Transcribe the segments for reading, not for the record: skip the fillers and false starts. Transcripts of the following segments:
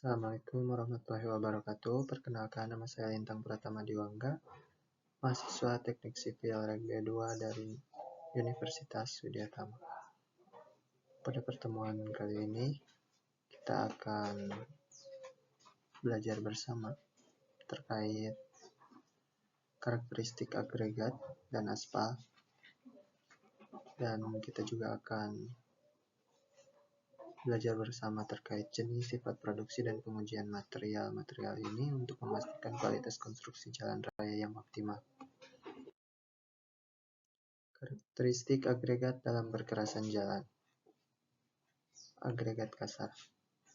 Assalamualaikum warahmatullahi wabarakatuh. Perkenalkan, nama saya Lintang Pratama Diwangga, mahasiswa Teknik Sipil Reg 2 dari Universitas Widyatama. Pada pertemuan kali ini, kita akan belajar bersama terkait karakteristik agregat dan aspal, dan kita juga akan belajar bersama terkait jenis, sifat produksi, dan pengujian material ini untuk memastikan kualitas konstruksi jalan raya yang optimal. Karakteristik agregat dalam perkerasan jalan. Agregat kasar.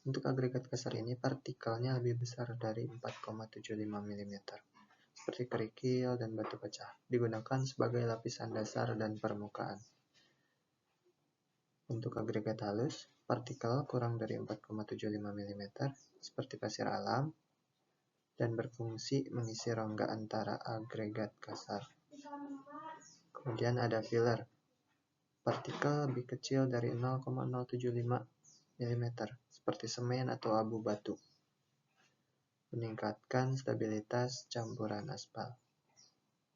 Untuk agregat kasar ini partikelnya lebih besar dari 4,75 mm, seperti kerikil dan batu pecah, digunakan sebagai lapisan dasar dan permukaan. Untuk agregat halus, partikel kurang dari 4,75 mm, seperti pasir alam, dan berfungsi mengisi rongga antara agregat kasar. Kemudian ada filler. Partikel lebih kecil dari 0,075 mm, seperti semen atau abu batu. Meningkatkan stabilitas campuran aspal.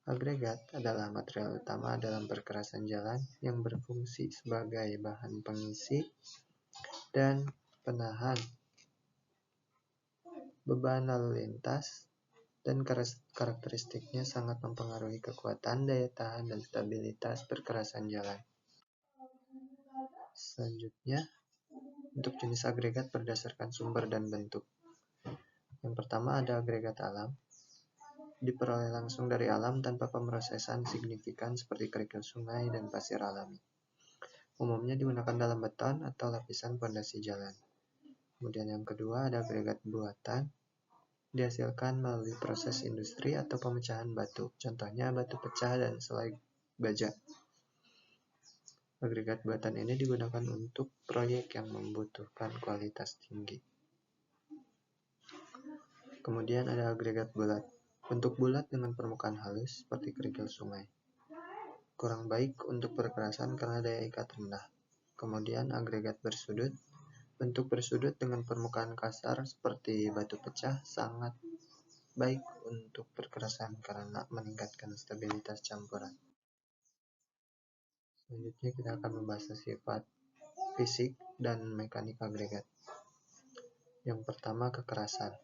Agregat adalah material utama dalam perkerasan jalan yang berfungsi sebagai bahan pengisi dan penahan beban lalu lintas, dan karakteristiknya sangat mempengaruhi kekuatan, daya tahan, dan stabilitas perkerasan jalan. Selanjutnya, untuk jenis agregat berdasarkan sumber dan bentuk. Yang pertama ada agregat alam. Diperoleh langsung dari alam tanpa pemrosesan signifikan seperti kerikil sungai dan pasir alami. Umumnya digunakan dalam beton atau lapisan pondasi jalan. Kemudian yang kedua ada agregat buatan. Dihasilkan melalui proses industri atau pemecahan batu. Contohnya batu pecah dan selai baja. Agregat buatan ini digunakan untuk proyek yang membutuhkan kualitas tinggi. Kemudian ada agregat bulat. Bentuk bulat dengan permukaan halus seperti kerikil sungai. Kurang baik untuk perkerasan karena daya ikat rendah. Kemudian agregat bersudut. Bentuk bersudut dengan permukaan kasar seperti batu pecah sangat baik untuk perkerasan karena meningkatkan stabilitas campuran. Selanjutnya kita akan membahas sifat fisik dan mekanik agregat. Yang pertama, kekerasan.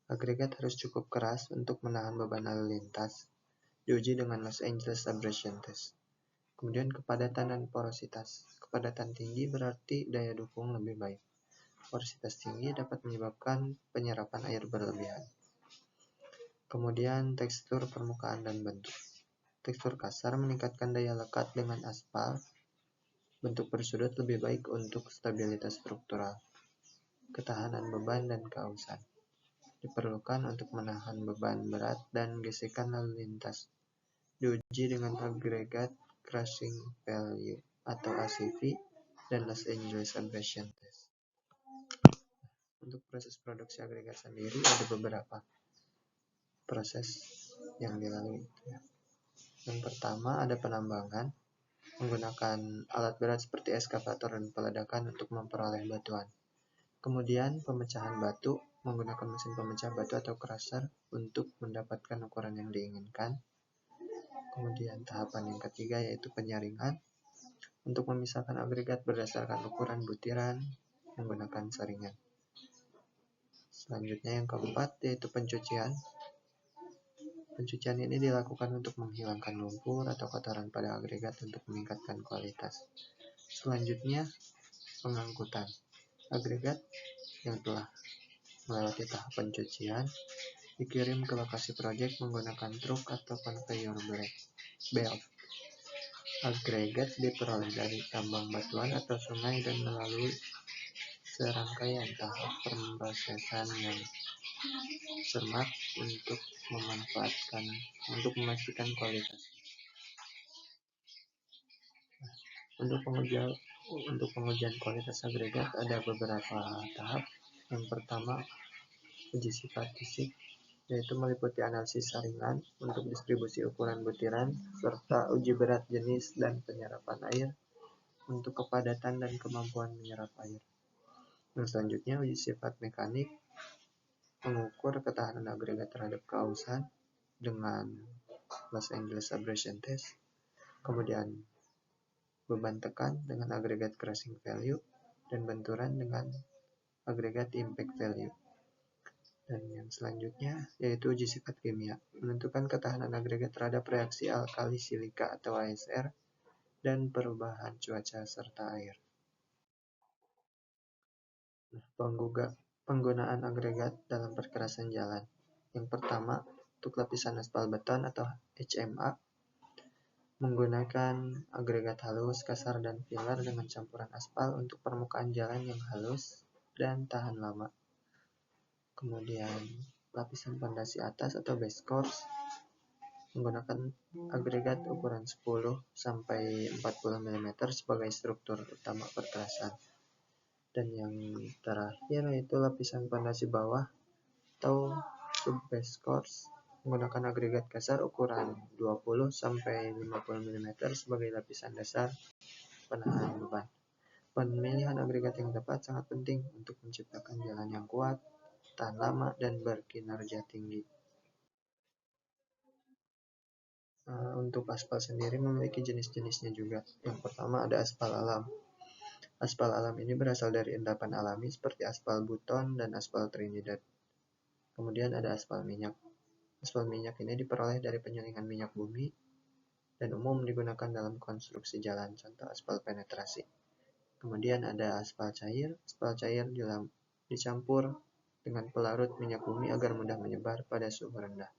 Agregat harus cukup keras untuk menahan beban lalu lintas, diuji dengan Los Angeles Abrasion Test. Kemudian kepadatan dan porositas. Kepadatan tinggi berarti daya dukung lebih baik. Porositas tinggi dapat menyebabkan penyerapan air berlebihan. Kemudian tekstur permukaan dan bentuk. Tekstur kasar meningkatkan daya lekat dengan aspal. Bentuk bersudut lebih baik untuk stabilitas struktural. Ketahanan beban dan keausan. Diperlukan untuk menahan beban berat dan gesekan lalu lintas. Diuji dengan agregat crushing value atau ACV dan Los Angeles Abrasion Test. Untuk proses produksi agregat sendiri ada beberapa proses yang dilalui. Yang pertama ada penambangan menggunakan alat berat seperti eskavator dan peledakan untuk memperoleh batuan. Kemudian pemecahan batu menggunakan mesin pemecah batu atau crusher untuk mendapatkan ukuran yang diinginkan. Kemudian tahapan yang ketiga yaitu penyaringan untuk memisahkan agregat berdasarkan ukuran butiran menggunakan saringan. Selanjutnya yang keempat yaitu pencucian. Pencucian ini dilakukan untuk menghilangkan lumpur atau kotoran pada agregat untuk meningkatkan kualitas. Selanjutnya pengangkutan. Agregat yang telah melewati tahap pencucian dikirim ke lokasi proyek menggunakan truk atau conveyor belt. Agregat diperoleh dari tambang batuan atau sungai dan melalui serangkaian tahap pemrosesan yang cermat untuk memastikan kualitas. Untuk pengujian kualitas agregat ada beberapa tahap. Yang pertama, uji sifat fisik, yaitu meliputi analisis saringan untuk distribusi ukuran butiran, serta uji berat jenis dan penyerapan air untuk kepadatan dan kemampuan menyerap air. Yang selanjutnya, uji sifat mekanik mengukur ketahanan agregat terhadap keausan dengan Los Angeles Abrasion Test. Kemudian beban tekan dengan agregat crushing value dan benturan dengan agregat impact value. Dan yang selanjutnya yaitu uji sifat kimia, menentukan ketahanan agregat terhadap reaksi alkali silika atau ASR dan perubahan cuaca serta air. Penggunaan agregat dalam perkerasan jalan. Yang pertama, untuk lapisan aspal beton atau HMA, menggunakan agregat halus, kasar, dan filler dengan campuran aspal untuk permukaan jalan yang halus dan tahan lama. Kemudian, lapisan pondasi atas atau base course, menggunakan agregat ukuran 10 sampai 40 mm sebagai struktur utama perkerasan. Dan yang terakhir yaitu lapisan pondasi bawah atau sub-base course, menggunakan agregat kasar ukuran 20 sampai 50 mm sebagai lapisan dasar penahan beban. Pemilihan agregat yang tepat sangat penting untuk menciptakan jalan yang kuat, tahan lama, dan berkinerja tinggi. Untuk aspal sendiri memiliki jenis-jenisnya juga. Yang pertama ada aspal alam. Aspal alam ini berasal dari endapan alami seperti aspal buton dan aspal Trinidad. Kemudian ada aspal minyak. Aspal minyak ini diperoleh dari penyulingan minyak bumi dan umum digunakan dalam konstruksi jalan, contoh aspal penetrasi. Kemudian ada aspal cair. Aspal cair dicampur dengan pelarut minyak bumi agar mudah menyebar pada suhu rendah.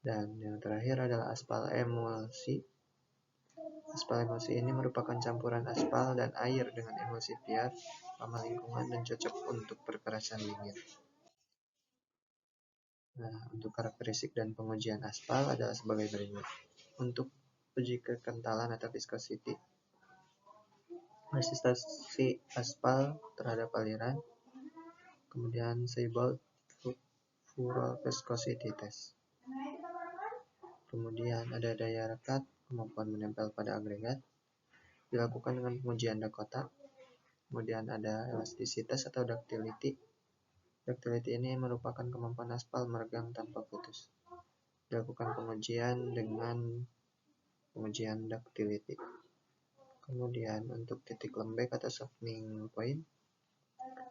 Dan yang terakhir adalah aspal emulsi. Aspal emulsi ini merupakan campuran aspal dan air dengan emulsifier, ramah lingkungan, dan cocok untuk perkerasan dingin. Nah, untuk karakteristik dan pengujian aspal adalah sebagai berikut. Untuk uji kekentalan atau viscosity, resistansi aspal terhadap aliran, kemudian Seaborg-Furol viscosity test. Kemudian ada daya rekat, kemampuan menempel pada agregat, dilakukan dengan pengujian Dakota. Kemudian ada elastisitas atau ductility. Ductility ini merupakan kemampuan aspal meregang tanpa putus. Dilakukan pengujian dengan pengujian ductility. Kemudian untuk titik lembek atau softening point,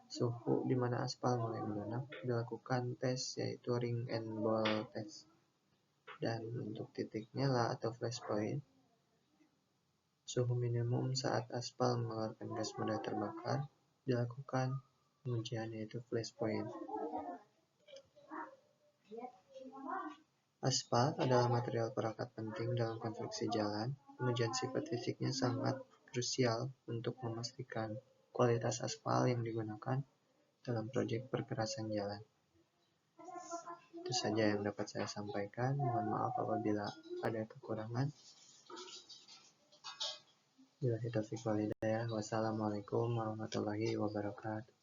suhu di mana aspal mulai melunak, dilakukan tes yaitu ring and ball test. Dan untuk titik nyala atau flash point, suhu minimum saat aspal mengeluarkan gas mudah terbakar, dilakukan pengujian yaitu flash point. Aspal adalah material perekat penting dalam konstruksi jalan. Pengujian sifat fisiknya sangat krusial untuk memastikan kualitas aspal yang digunakan dalam proyek perkerasan jalan. Itu saja yang dapat saya sampaikan. Mohon maaf apabila ada kekurangan. Wassalamualaikum warahmatullahi wabarakatuh.